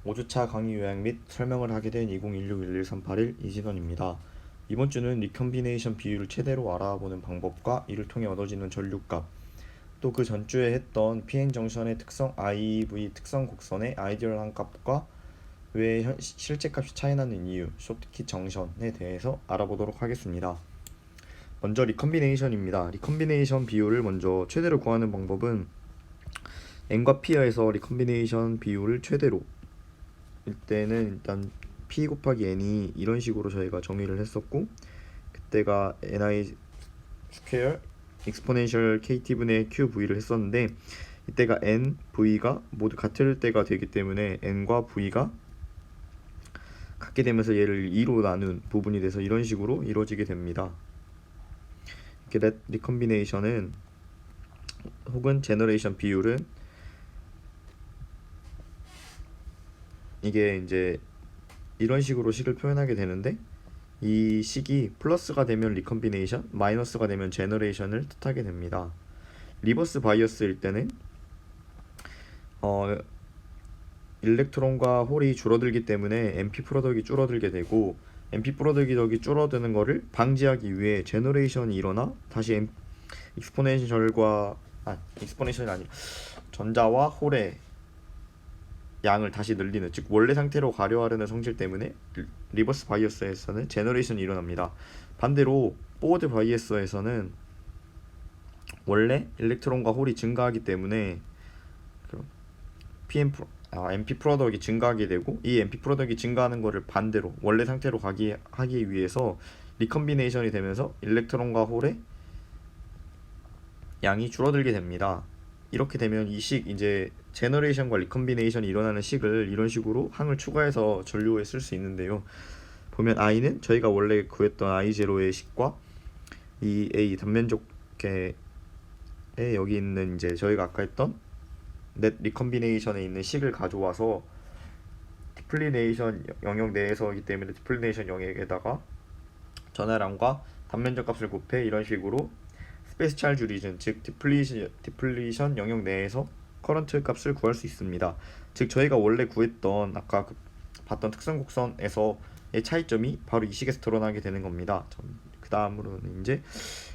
5주차 강의 요약 및 설명을 하게 된 2016-1138일 이진원입니다. 이번 주는 리컨비네이션 비율을 최대로 알아보는 방법과 이를 통해 얻어지는 전류값, 또 그 전주에 했던 PN 정션의 특성 IV 특성 곡선의 아이디얼한 값과 왜 실제 값이 차이나는 이유, 쇼트키 정션에 대해서 알아보도록 하겠습니다. 먼저 리컨비네이션입니다. 리컨비네이션 비율을 먼저 최대로 구하는 방법은 n과 p에서 리컨비네이션 비율을 최대로 이때는 일단 p 곱하기 n이 이런 식으로 저희가 정의를 했었고, 그때가 ni 스퀘어 익스포넨셜 kt분의 qv를 했었는데, 이때가 n, v가 모두 같을 때가 되기 때문에 n과 v가 같게 되면서 얘를 2로 나눈 부분이 돼서 이런 식으로 이루어지게 됩니다. 이렇게 리컨비네이션은 혹은 제너레이션 비율은 이게 이제 이런 식으로 식을 표현하게 되는데, 이 식이 플러스가 되면 리컨비네이션, 마이너스가 되면 제너레이션을 뜻하게 됩니다. 리버스 바이어스일 때는 일렉트론과 홀이 줄어들기 때문에 MP 프로덕이 줄어들게 되고, MP 프로덕이 줄어드는 거를 방지하기 위해 제너레이션이 일어나 다시 익스포넨셜이 아니라 전자와 홀의 양을 다시 늘리는, 즉 원래 상태로 가려하려는 성질 때문에 리버스 바이어스에서는 제너레이션이 일어납니다. 반대로 포워드 바이어스에서는 원래 일렉트론과 홀이 증가하기 때문에 MP 프로덕이 증가하게 되고, 이 MP 프로덕이 증가하는 것을 반대로 원래 상태로 하기 위해서 리컨비네이션이 되면서 일렉트론과 홀의 양이 줄어들게 됩니다. 이렇게 되면 이 식, 이제 제너레이션과 리컨비네이션이 일어나는 식을 이런 식으로 항을 추가해서 전류에 쓸 수 있는데요. 보면 i는 저희가 원래 구했던 i0의 식과 이 a 단면적계에 여기 있는 이제 저희가 아까 했던 넷 리컨비네이션에 있는 식을 가져와서 디플리네이션 영역 내에서이기 때문에 디플리네이션 영역에다가 전하량과 단면적 값을 곱해 이런 식으로 스페이스 찰즈 리전, 즉 디플리션 영역 내에서 커런트 값을 구할 수 있습니다. 즉 저희가 원래 구했던 아까 봤던 특성 곡선에서의 차이점이 바로 이 식에서 드러나게 되는 겁니다. 그 다음으로는 이제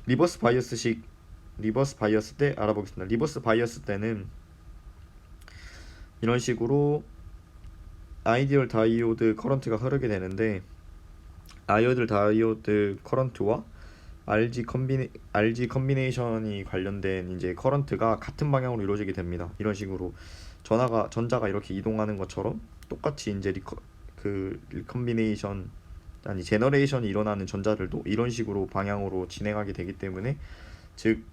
리버스 바이어스 때 알아보겠습니다. 리버스 바이어스 때는 이런 식으로 아이디얼 다이오드 커런트가 흐르게 되는데, 아이디얼 다이오드 커런트와 RG 컨비네이션이 관련된 이제 커런트가 같은 방향으로 이루어지게 됩니다. 이런 식으로 전자가 이렇게 이동하는 것처럼 똑같이 이제 리컨비네이션 제너레이션이 일어나는 전자들도 이런 식으로 방향으로 진행하게 되기 때문에, 즉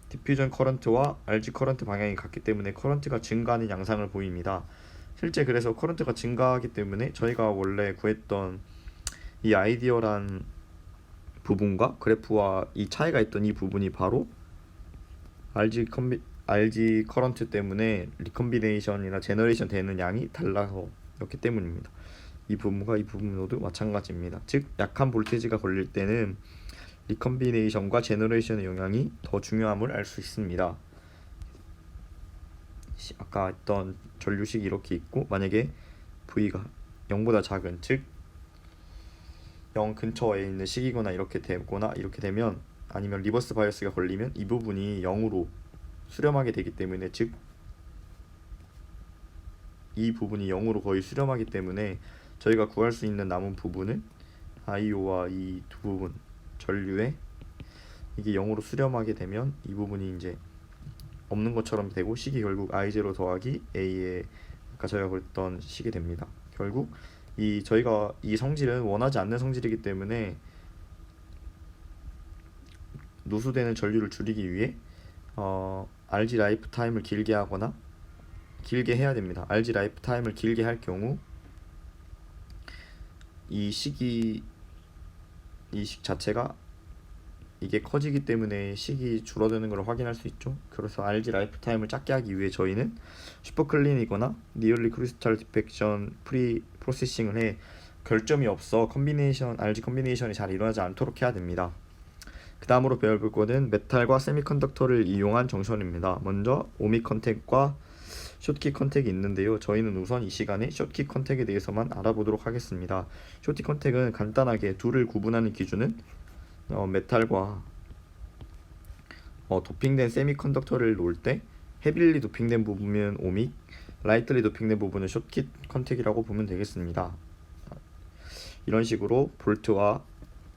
디퓨전 커런트와 RG 커런트 방향이 같기 때문에 커런트가 증가하는 양상을 보입니다. 실제 그래서 커런트가 증가하기 때문에 저희가 원래 구했던 이 아이디얼한 부분과 그래프와 이 차이가 있던 이 부분이 바로 RG 커런트 때문에 리컨비네이션이나 제너레이션 되는 양이 달라서였기 때문입니다. 이 부분과 이 부분 모두 마찬가지입니다. 즉 약한 볼테이지가 걸릴 때는 리컨비네이션과 제너레이션의 영향이 더 중요함을 알 수 있습니다. 아까 했던 전류식이 이렇게 있고, 만약에 V가 0보다 작은, 즉 0 근처에 있는 식이거나 이렇게 되거나 이렇게 되면, 아니면 리버스 바이어스가 걸리면 이 부분이 0으로 수렴하게 되기 때문에, 즉 이 부분이 0으로 거의 수렴하기 때문에 저희가 구할 수 있는 남은 부분은 IO와 이 두 부분 전류에 이게 0으로 수렴하게 되면 이 부분이 이제 없는 것처럼 되고, 식이 결국 I0 더하기 A에 아까 저희가 그랬던 식이 됩니다. 결국 저희가 이 성질은 원하지 않는 성질이기 때문에 누수되는 전류를 줄이기 위해 RG 라이프 타임을 길게 하거나 길게 해야 됩니다. RG 라이프 타임을 길게 할 경우 이 식 자체가 이게 커지기 때문에 식이 줄어드는 걸 확인할 수 있죠. 그래서 RG 라이프 타임을 작게 하기 위해 저희는 슈퍼클린이거나 니얼리 크리스탈 디펙션 프리 프로세싱을 해 결점이 없어 RG 컨비네이션이 잘 일어나지 않도록 해야 됩니다. 그 다음으로 배워볼 것은 메탈과 세미컨덕터를 이용한 정션입니다. 먼저 오믹 컨택과 숏킷 컨택이 있는데요. 저희는 우선 이 시간에 숏킷 컨택에 대해서만 알아보도록 하겠습니다. 숏킷 컨택은 간단하게 둘을 구분하는 기준은 메탈과 도핑된 세미컨덕터를 놓을 때 헤빌리 도핑된 부분은 오믹, 라이트리 도핑된 부분은 숏킷 컨택이라고 보면 되겠습니다. 이런 식으로 볼트와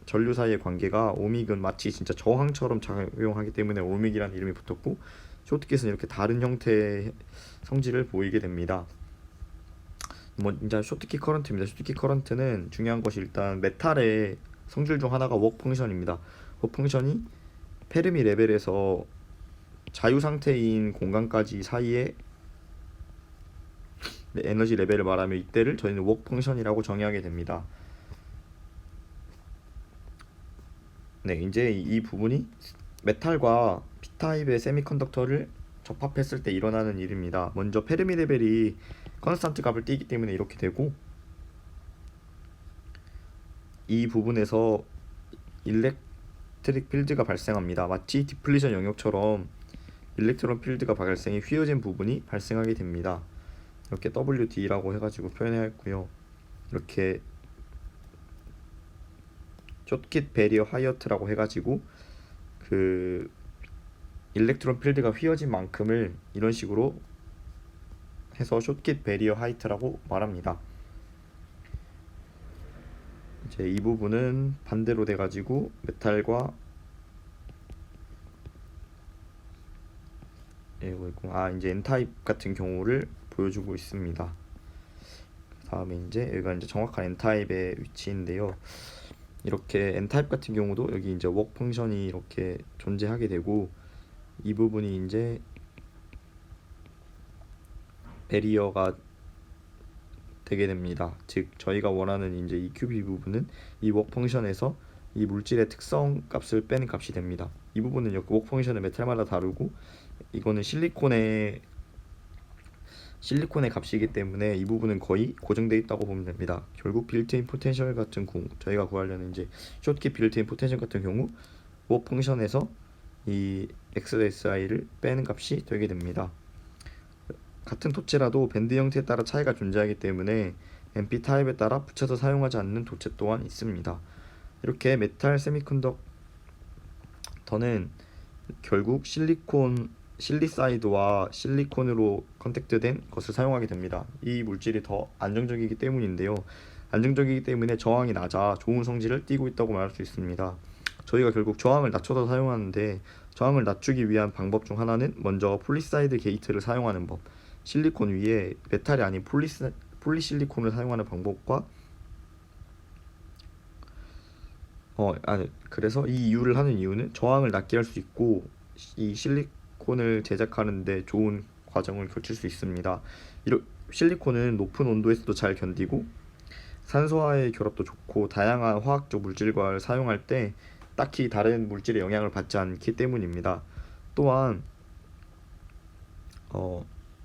전류 사이의 관계가 오믹은 마치 진짜 저항처럼 작용하기 때문에 오믹이라는 이름이 붙었고, 숏킷은 이렇게 다른 형태의 성질을 보이게 됩니다. 이제 숏킷 커런트입니다. 숏킷 커런트는 중요한 것이 일단 메탈의 성질 중 하나가 웍 펑션입니다. 웍 펑션이 페르미 레벨에서 자유 상태인 공간까지 사이에 에너지 레벨을 말하며 이때를 저희는 웍 펑션이라고 정의하게 됩니다. 네, 이제 이 부분이 메탈과 P타입의 세미컨덕터를 접합했을 때 일어나는 일입니다. 먼저 페르미 레벨이 컨스탄트 값을 띄기 때문에 이렇게 되고, 이 부분에서 일렉트릭 필드가 발생합니다. 마치 디플리션 영역처럼 일렉트론 필드가 발생해 휘어진 부분이 발생하게 됩니다. 이렇게 WD라고 해가지고 표현했고요. 이렇게 숏킷 베리어 하이어트라고 해가지고 그 일렉트론 필드가 휘어진 만큼을 이런 식으로 해서 숏킷 베리어 하이트라고 말합니다. 이제 이 부분은 반대로 돼가지고 메탈과 이제 N타입 같은 경우를 보여주고 있습니다. 다음에 이제 여기가 이제 정확한 N타입의 위치인데요. 이렇게 N타입 같은 경우도 여기 이제 웍 펑션이 이렇게 존재하게 되고, 이 부분이 이제 베리어가 되게 됩니다. 즉 저희가 원하는 이제 이 QB 부분은 이 웍 펑션에서 이 물질의 특성 값을 빼는 값이 됩니다. 이 부분은 여기 웍 펑션은 메탈마다 다르고, 이거는 실리콘의 값이기 때문에 이 부분은 거의 고정되어 있다고 보면 됩니다. 결국 빌트인 포텐셜 같은 경우, 저희가 구하려는 이제 숏킷 빌트인 포텐셜 같은 경우 웍 펑션에서 이 XSI를 빼는 값이 되게 됩니다. 같은 도체라도 밴드 형태에 따라 차이가 존재하기 때문에 MP 타입에 따라 붙여서 사용하지 않는 도체 또한 있습니다. 이렇게 메탈 세미컨덕터는 결국 실리사이드와 실리콘으로 컨택트된 것을 사용하게 됩니다. 이 물질이 더 안정적이기 때문인데요. 안정적이기 때문에 저항이 낮아 좋은 성질을 띠고 있다고 말할 수 있습니다. 저희가 결국 저항을 낮춰서 사용하는데, 저항을 낮추기 위한 방법 중 하나는 먼저 폴리사이드 게이트를 사용하는 법, 실리콘 위에 메탈이 아닌 폴리실리콘을 사용하는 방법과 그래서 이 이유를 하는 이유는 저항을 낮게 할 수 있고 이 실리콘을 제작하는데 좋은 과정을 거칠 수 있습니다. 실리콘은 높은 온도에서도 잘 견디고 산소와의 결합도 좋고 다양한 화학적 물질과 사용할 때 딱히 다른 물질의 영향을 받지 않기 때문입니다. 또한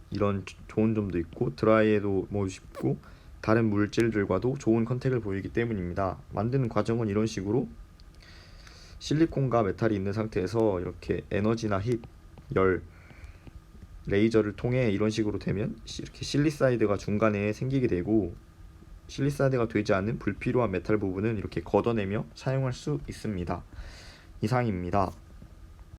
이런 좋은 점도 있고 드라이에도 쉽고 다른 물질들과도 좋은 컨택을 보이기 때문입니다. 만드는 과정은 이런 식으로 실리콘과 메탈이 있는 상태에서 이렇게 에너지나 힛, 열, 레이저를 통해 이런 식으로 되면 이렇게 실리사이드가 중간에 생기게 되고, 실리사이드가 되지 않는 불필요한 메탈 부분은 이렇게 걷어내며 사용할 수 있습니다. 이상입니다.